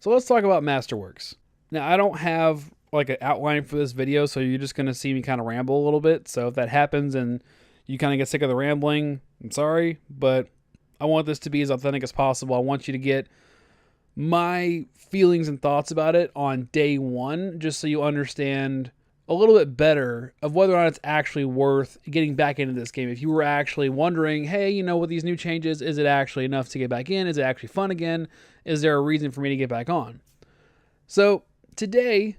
So let's talk about Masterworks. Now, I don't have like an outline for this video, so you're just going to see me kind of ramble a little bit. So if that happens and you kind of get sick of the rambling, I'm sorry, but I want this to be as authentic as possible. I want you to get my feelings and thoughts about it on day one, just so you understand a little bit better of whether or not it's actually worth getting back into this game. If you were actually wondering, hey, you know, with these new changes, is it actually enough to get back in? Is it actually fun again? Is there a reason for me to get back on? So today,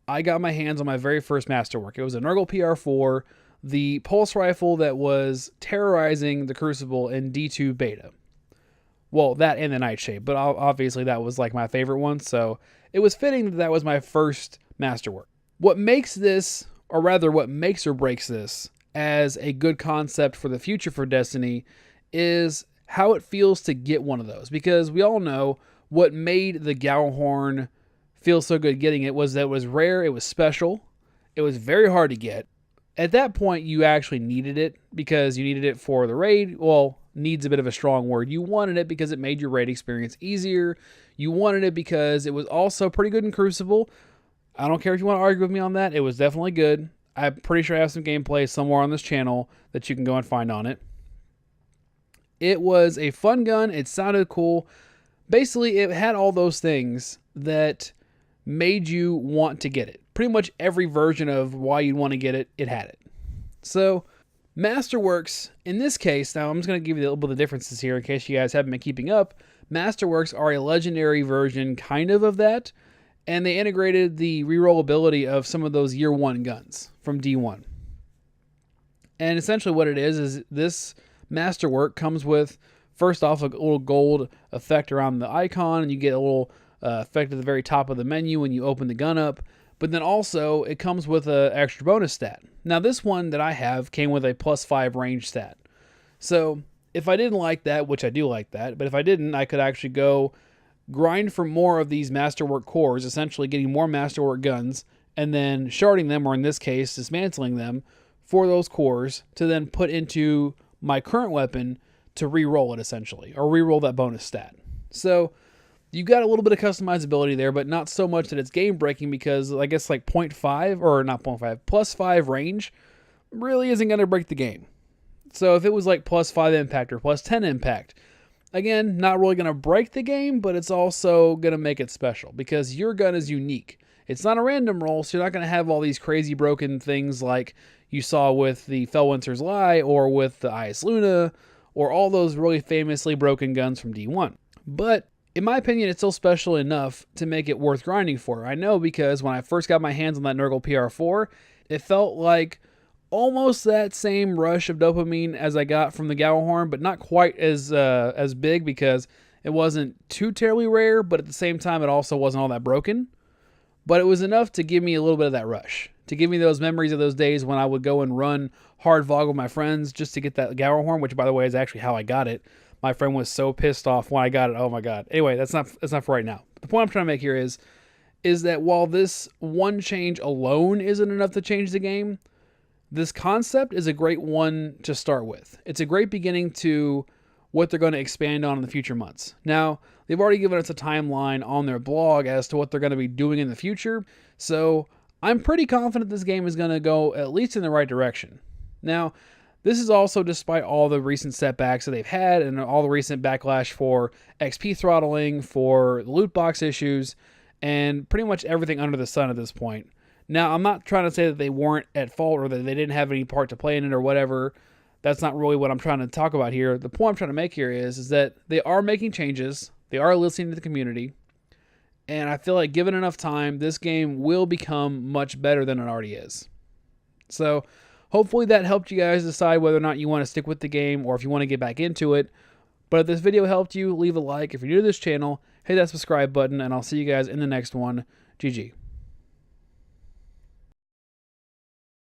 I got my hands on my very first masterwork. It was a Nergal PR4, the pulse rifle that was terrorizing the Crucible in D2 beta. Well, that and the Nightshade, but obviously that was like my favorite one, so it was fitting that that was my first masterwork. What makes this, or rather what makes or breaks this as a good concept for the future for Destiny, is how it feels to get one of those. Because we all know what made the Gjallarhorn feel so good getting it was that it was rare, it was special, it was very hard to get. At that point, you actually needed it because you needed it for the raid. Well, needs a bit of a strong word. You wanted it because it made your raid experience easier. You wanted it because it was also pretty good in Crucible. I don't care if you want to argue with me on that. It was definitely good. I'm pretty sure I have some gameplay somewhere on this channel that you can go and find on it. It was a fun gun. It sounded cool. Basically, it had all those things that made you want to get it. Pretty much every version of why you'd want to get it, it had it. So, Masterworks, in this case, now I'm just going to give you a little bit of differences here in case you guys haven't been keeping up. Masterworks are a legendary version kind of that, and they integrated the rerollability of some of those year one guns from D1. And essentially what it is this Masterwork comes with, first off, a little gold effect around the icon, and you get a little effect at the very top of the menu when you open the gun up. But then also, it comes with an extra bonus stat. Now, this one that I have came with a +5 range stat. So, if I didn't like that, which I do like that, but if I didn't, I could actually go grind for more of these Masterwork cores, essentially getting more Masterwork guns, and then sharding them, or in this case, dismantling them for those cores to then put into my current weapon to re-roll it, essentially, or re-roll that bonus stat. So, you've got a little bit of customizability there, but not so much that it's game breaking because I guess like 0.5 or not 0.5, +5 range really isn't going to break the game. So if it was like +5 impact or +10 impact, again, not really going to break the game, but it's also going to make it special because your gun is unique. It's not a random roll, so you're not going to have all these crazy broken things like you saw with the Felwinter's Lie or with the Ice Luna or all those really famously broken guns from D1. But in my opinion, it's still special enough to make it worth grinding for. I know because when I first got my hands on that Nergal PR4, it felt like almost that same rush of dopamine as I got from the Gjallarhorn, but not quite as big because it wasn't too terribly rare, but at the same time, it also wasn't all that broken. But it was enough to give me a little bit of that rush, to give me those memories of those days when I would go and run hard VOG with my friends just to get that Gjallarhorn, which, by the way, is actually how I got it. My friend was so pissed off when I got it. Oh my god. Anyway, that's not for right now. The point I'm trying to make here is that while this one change alone isn't enough to change the game, this concept is a great one to start with. It's a great beginning to what they're going to expand on in the future months. Now, they've already given us a timeline on their blog as to what they're going to be doing in the future, so I'm pretty confident this game is going to go at least in the right direction. Now, this is also despite all the recent setbacks that they've had and all the recent backlash for XP throttling, for loot box issues, and pretty much everything under the sun at this point. Now, I'm not trying to say that they weren't at fault or that they didn't have any part to play in it or whatever. That's not really what I'm trying to talk about here. The point I'm trying to make here is that they are making changes. They are listening to the community. And I feel like given enough time, this game will become much better than it already is. So, hopefully that helped you guys decide whether or not you want to stick with the game or if you want to get back into it. But if this video helped you, leave a like. If you're new to this channel, hit that subscribe button, and I'll see you guys in the next one. GG.